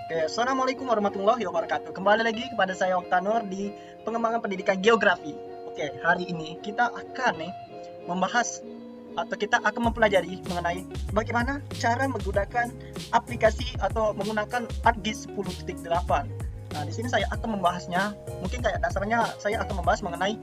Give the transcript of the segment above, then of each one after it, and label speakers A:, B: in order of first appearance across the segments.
A: Oke, assalamualaikum warahmatullahi wabarakatuh. Kembali lagi kepada saya Oktanur di pengembangan pendidikan geografi. Oke, hari ini kita akan membahas atau kita akan mempelajari mengenai bagaimana cara menggunakan aplikasi atau menggunakan ArcGIS 10.8. Nah, di sini saya akan membahasnya. Mungkin kayak dasarnya saya akan membahas mengenai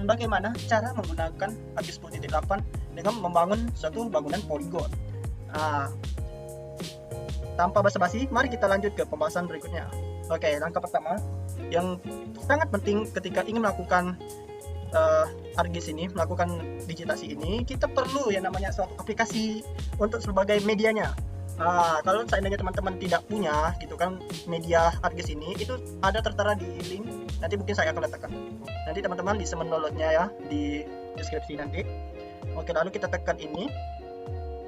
A: bagaimana cara menggunakan ArcGIS 10.8 dengan membangun suatu bangunan poligon. Nah, tanpa basa-basi, mari kita lanjut ke pembahasan berikutnya. Oke, langkah pertama yang sangat penting ketika ingin melakukan ArcGIS ini, melakukan digitasi ini, kita perlu yang namanya suatu aplikasi untuk sebagai medianya. Kalau seandainya teman-teman tidak punya gitu kan media ArcGIS ini, itu ada tertera di link, nanti mungkin saya akan letakkan. Nanti teman-teman bisa mendownloadnya ya di deskripsi nanti. Oke, lalu kita tekan ini,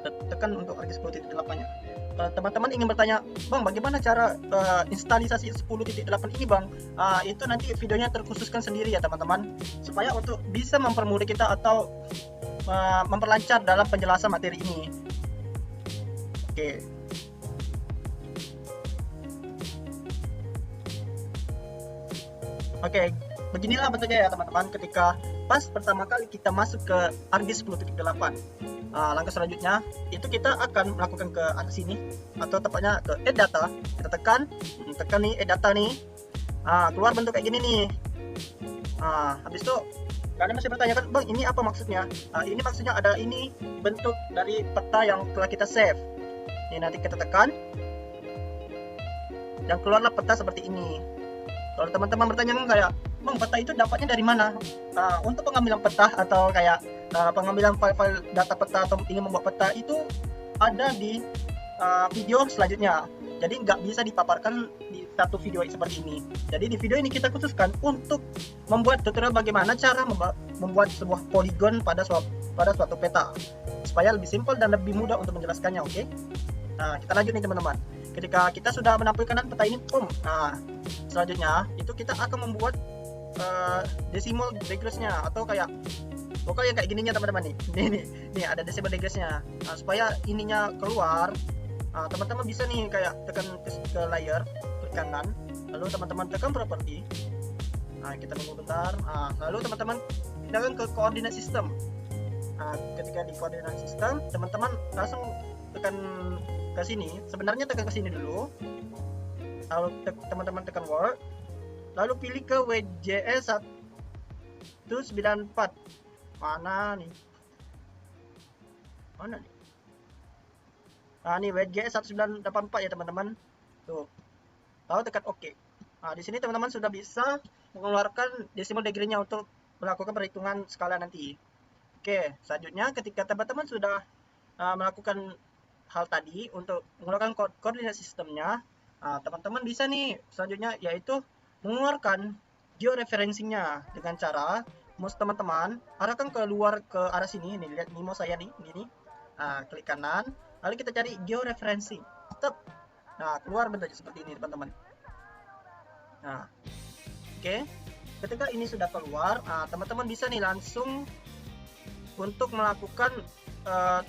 A: tekan untuk ArcGIS 10.8-nya. Teman-teman ingin bertanya, Bang, bagaimana cara instalisasi 10.8 ini, Bang? Itu nanti videonya terkhususkan sendiri ya, teman-teman, supaya untuk bisa mempermudah kita atau memperlancar dalam penjelasan materi ini. Oke. Oke, beginilah bentuknya ya, teman-teman, ketika pas pertama kali kita masuk ke ArcGIS 10.8. Langkah selanjutnya itu kita akan melakukan ke atas sini atau tepatnya ke add data. Kita tekan nih add data nih. Keluar bentuk kayak gini nih. Habis itu kalian masih bertanya kan, Bang, ini apa maksudnya? Ini maksudnya ada ini bentuk dari peta yang telah kita save. Ini nanti kita tekan dan keluarlah peta seperti ini. Kalau teman-teman bertanya kan kayak, Bang, peta itu dapatnya dari mana? Untuk pengambilan peta atau kayak pengambilan file-file data peta atau ingin membuat peta itu ada di video selanjutnya. Jadi nggak bisa dipaparkan di satu video seperti ini. Jadi di video ini kita khususkan untuk membuat tutorial bagaimana cara membuat sebuah poligon pada suatu peta supaya lebih simpel dan lebih mudah untuk menjelaskannya. Oke? Nah, kita lanjut nih, teman-teman. Ketika kita sudah menampilkan peta ini, selanjutnya itu kita akan membuat decimal digress-nya atau kayak pokoknya kayak gininya, teman-teman nih. Nih ada decimal digress-nya. Supaya ininya keluar, teman-teman bisa nih kayak tekan ke layer, klik kanan, lalu teman-teman tekan properti. Kita tunggu bentar. Lalu teman-teman pindahkan ke koordinat sistem. Ketika di koordinat sistem, teman-teman langsung tekan ke sini. Sebenarnya tekan ke sini dulu. Lalu teman-teman tekan Word, lalu pilih ke WJS 194. Mana nih? Ini WJS 1984 ya, teman-teman. Tuh. Lalu tekan OK. Di sini teman-teman sudah bisa mengeluarkan decimal degree-nya untuk melakukan perhitungan skala nanti. Oke, selanjutnya ketika teman-teman sudah melakukan hal tadi untuk mengeluarkan koordinat sistemnya, teman-teman bisa nih selanjutnya yaitu mengeluarkan georeferencing-nya dengan cara mouse teman-teman arahkan keluar ke arah sini. Nih, lihat nih mouse saya nih, ini. Klik kanan, lalu kita cari georeferencing. Keluar bentuknya seperti ini, teman-teman. Oke. Ketika ini sudah keluar, teman-teman bisa nih langsung untuk melakukan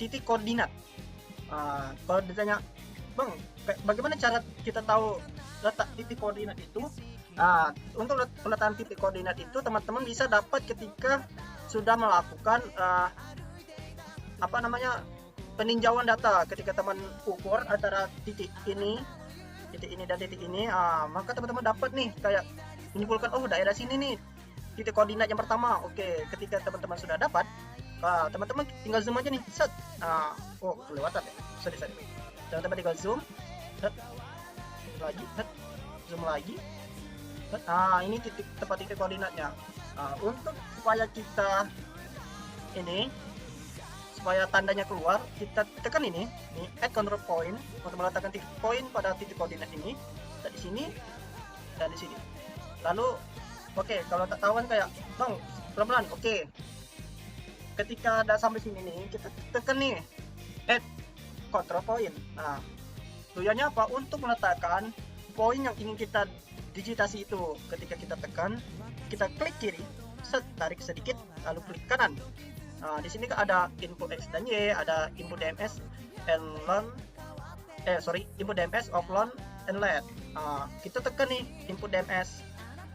A: titik koordinat. Kalau ditanya, Bang, bagaimana cara kita tahu letak titik koordinat itu? Untuk peletakkan titik koordinat itu teman-teman bisa dapat ketika sudah melakukan peninjauan data. Ketika teman ukur antara titik ini dan titik ini, maka teman-teman dapat nih kayak menyimpulkan, oh, daerah sini nih titik koordinat yang pertama. Oke, ketika teman-teman sudah dapat, teman-teman tinggal zoom aja nih, set. Kelewatan ya, sorry. Teman-teman tinggal zoom, set lagi, set, zoom lagi. Ini tempat titik koordinatnya. Untuk supaya kita supaya tandanya keluar, kita tekan ini add control point untuk meletakkan titik point pada titik koordinat ini. Di sini dan di sini. Lalu kalau tak tahu kan kayak, Bang, pelan-pelan. Oke. Ketika ada sampai sini nih, kita tekan nih add control point. Tujuannya apa? Untuk meletakkan poin yang ingin kita digitasi itu. Ketika kita tekan, kita klik kiri, tarik sedikit, lalu klik kanan. Di sini ada input X dan Y, ada input DMS and learn, input DMS of learn and let. Kita tekan nih input DMS.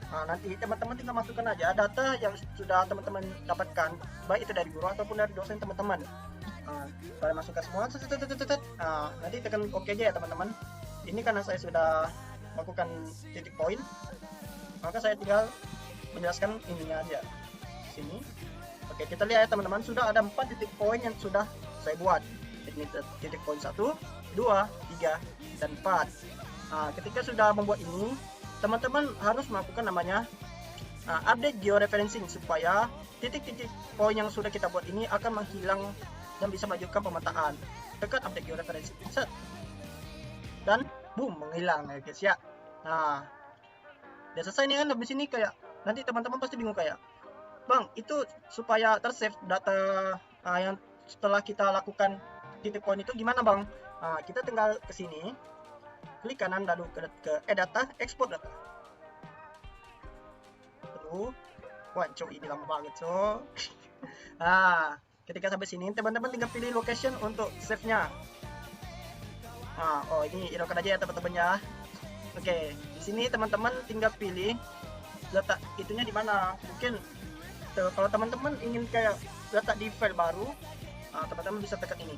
A: Nanti teman-teman tinggal masukkan aja data yang sudah teman-teman dapatkan, baik itu dari guru ataupun dari dosen teman-teman. Kalian masukkan semua. Nanti tekan OK aja ya teman-teman. Ini karena saya sudah melakukan titik poin, maka saya tinggal menjelaskan ininya aja sini. Oke, kita lihat ya teman-teman, sudah ada 4 titik poin yang sudah saya buat. Ini titik poin 1, 2, 3, dan 4. Ketika sudah membuat ini, teman-teman harus melakukan namanya update georeferencing, supaya titik-titik poin yang sudah kita buat ini akan menghilang dan bisa melanjutkan pemetaan. Tekan update georeferencing, set, dan boom, menghilang ya guys ya. Udah selesai nih kan. Habis ini kayak nanti teman-teman pasti bingung kayak, bang, itu supaya tersave data yang setelah kita lakukan titik poin itu gimana bang? Kita tinggal ke sini, klik kanan lalu ke add data, export data. Lalu, wancok ini lama banget so. Ketika sampai sini teman-teman tinggal pilih location untuk save-nya. Oh ini irokan aja ya teman-teman ya. Oke, di sini teman-teman tinggal pilih letak itunya di mana. Mungkin kalau teman-teman ingin kayak letak di file baru, teman-teman bisa tekan ini,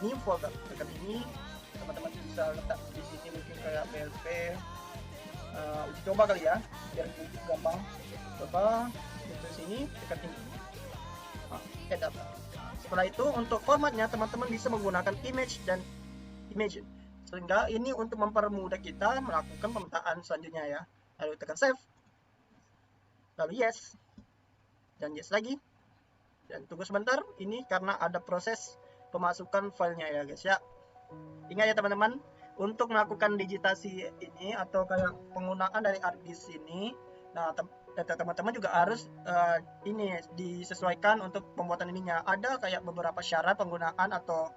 A: new folder, tekan ini. Teman-teman bisa letak di sini mungkin kayak PLP, uji coba kali ya, biar gampang. Coba di sini tekan ini, add data. Setelah itu untuk formatnya teman-teman bisa menggunakan image dan image, sehingga ini untuk mempermudah kita melakukan pemetaan selanjutnya ya. Lalu tekan save, lalu yes, dan yes lagi, dan tunggu sebentar. Ini karena ada proses pemasukan filenya ya guys ya. Ingat ya teman-teman, untuk melakukan digitasi ini atau kayak penggunaan dari hard disk ini, data teman-teman juga harus ini disesuaikan untuk pembuatan ininya. Ada kayak beberapa syarat penggunaan atau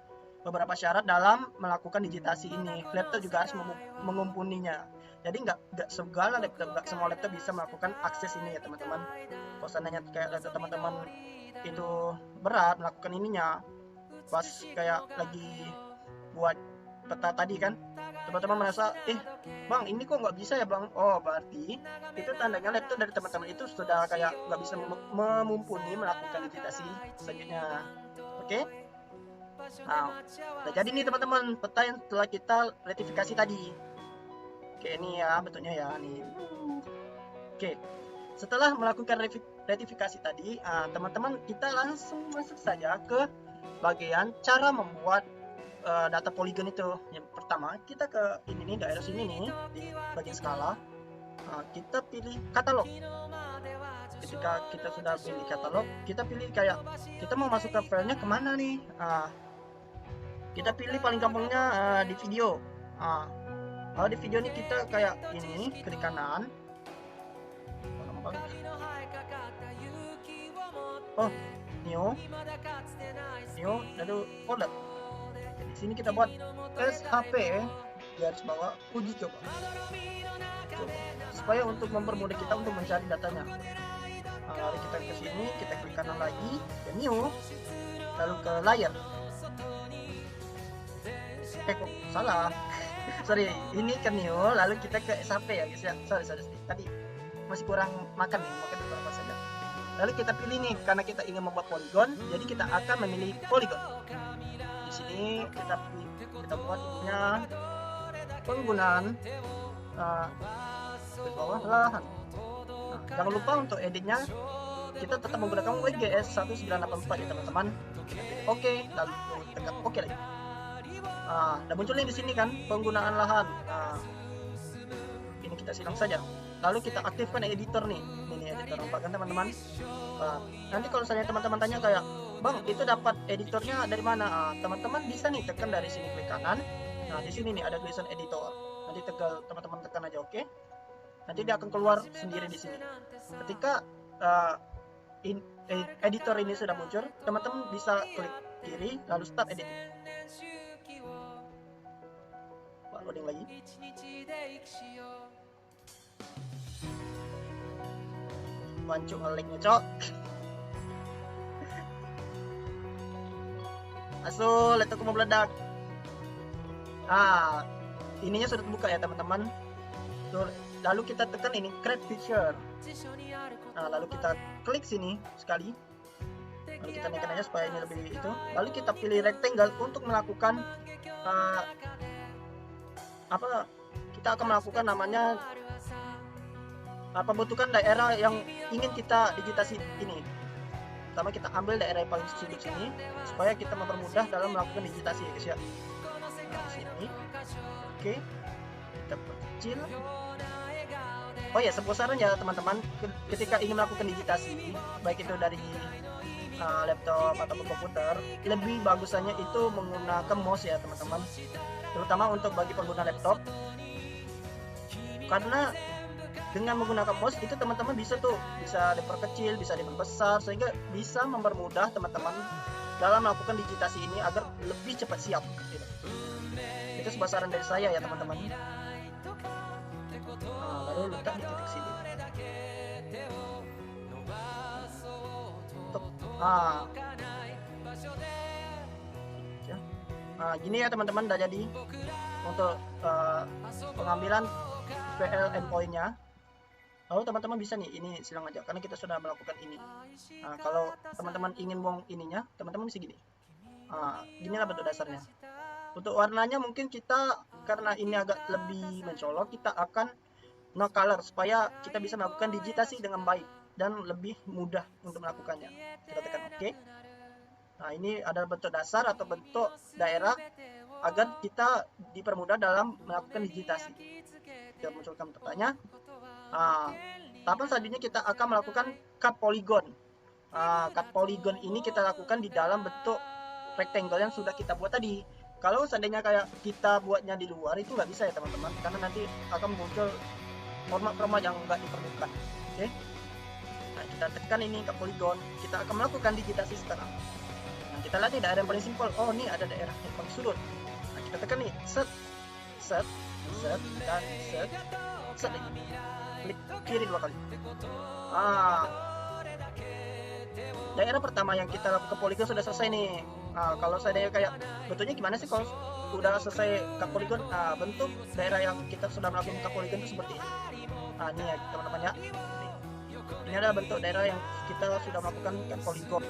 A: beberapa syarat dalam melakukan digitasi ini. Laptop juga harus mengumpulnya. Jadi nggak segala laptop, nggak semua laptop bisa melakukan akses ini ya teman-teman. Kalau seandainya kayak laptop teman-teman itu berat melakukan ininya, pas kayak lagi buat peta tadi kan, teman-teman merasa, bang ini kok nggak bisa ya bang. Oh berarti itu tandanya laptop dari teman-teman itu sudah kayak nggak bisa mumpuni melakukan digitasi selanjutnya. Oke. Udah jadi nih teman-teman peta yang telah kita retifikasi tadi. Oke, ini ya bentuknya ya nih. Oke, setelah melakukan retifikasi tadi, teman-teman kita langsung masuk saja ke bagian cara membuat data poligon itu. Yang pertama kita ke ini nih, daerah sini nih di bagian skala. Kita pilih katalog. Ketika kita sudah pilih katalog, kita pilih kayak kita mau masuk ke filenya kemana nih. Kita pilih paling gampangnya di video. Kalau di video ini kita kayak ini, klik kanan. Oh, new, lalu folder. Di sini kita buat SHP garis bawah uji coba. Supaya untuk mempermudah kita untuk mencari datanya. Lalu kita ke sini, kita klik kanan lagi, ke new, lalu ke layer. Kok salah. Sorry, ini ke new, lalu kita ke SHP ya guys ya. Sorry, tadi masih kurang makan nih, makan beberapa saja. Lalu kita pilih nih, karena kita ingin membuat poligon, jadi kita akan memilih poligon. Di sini kita buat ininya penggunaan garis bawah lahan. Jangan lupa untuk editnya kita tetap menggunakan WGS 1984 ya teman-teman. Oke, lalu tekan oke lagi. Dan munculnya di sini kan penggunaan lahan. Ini kita silang saja. Lalu kita aktifkan editor nih. Ini editor nampak kan teman-teman. Nanti kalau misalnya teman-teman tanya kayak, bang itu dapat editornya dari mana? Teman-teman bisa nih tekan dari sini, klik kanan. Nah di sini nih ada tulisan editor. Nanti teman-teman tekan aja oke. Nanti dia akan keluar sendiri di sini. Ketika editor ini sudah muncul, teman-teman bisa klik kiri lalu start editing. Loading lagi. Wancuk ngeliknya cok. Asu, laptopku mau meledak. ininya sudah terbuka ya teman-teman. Lalu kita tekan ini create feature. Nah, lalu kita klik sini sekali. Lalu kita naikkan aja supaya ini lebih itu. Lalu kita pilih rectangle untuk melakukan kita akan melakukan namanya pembentukan daerah yang ingin kita digitasi ini. Pertama kita ambil daerah yang paling sudut sini supaya kita mempermudah dalam melakukan digitasi ya guys ya. Nah, sini. Oke. Kita perkecil. Oh ya, sebuah saran ya teman-teman, ketika ingin melakukan digitasi, baik itu dari laptop atau komputer, lebih bagusnya itu menggunakan mouse ya teman-teman, terutama untuk bagi pengguna laptop, karena dengan menggunakan mouse itu teman-teman bisa diperkecil, bisa diperbesar, sehingga bisa mempermudah teman-teman dalam melakukan digitasi ini agar lebih cepat siap gitu. Itu sebuah saran dari saya ya teman-teman. Lalu letak di titik sini. Gini ya teman-teman, udah jadi untuk pengambilan PL endpoint-nya. Lalu teman-teman bisa nih, ini silang aja karena kita sudah melakukan ini. Kalau teman-teman ingin buang ininya, teman-teman bisa gini. Inilah bentuk dasarnya. Untuk warnanya mungkin kita, karena ini agak lebih mencolok, kita akan no color supaya kita bisa melakukan digitasi dengan baik dan lebih mudah untuk melakukannya. Kita tekan OK. Nah, ini adalah bentuk dasar atau bentuk daerah agar kita dipermudah dalam melakukan digitasi. Kita munculkan bentuknya. Tahapan selanjutnya kita akan melakukan cut polygon. Cut polygon ini kita lakukan di dalam bentuk rectangle yang sudah kita buat tadi. Kalau seandainya kayak kita buatnya di luar itu nggak bisa ya teman-teman, karena nanti akan muncul format-format yang nggak diperlukan. Oke. Nah, kita tekan ini cut polygon, kita akan melakukan digitasi sekarang. Nah, kita lihat nih daerah yang paling simpel. Oh, ini ada daerah yang paling sudut. Nah, kita tekan nih set, dan set. Klik kiri 2 kali. Daerah pertama yang kita lakukan polygon sudah selesai nih. Kalau saya kayak bentuknya gimana sih kalau udah selesai cut polygon? Bentuk daerah yang kita sudah melakukan cut polygon itu seperti ini. Ini ya teman-teman ya. Ini adalah bentuk daerah yang kita sudah melakukan cut polygon.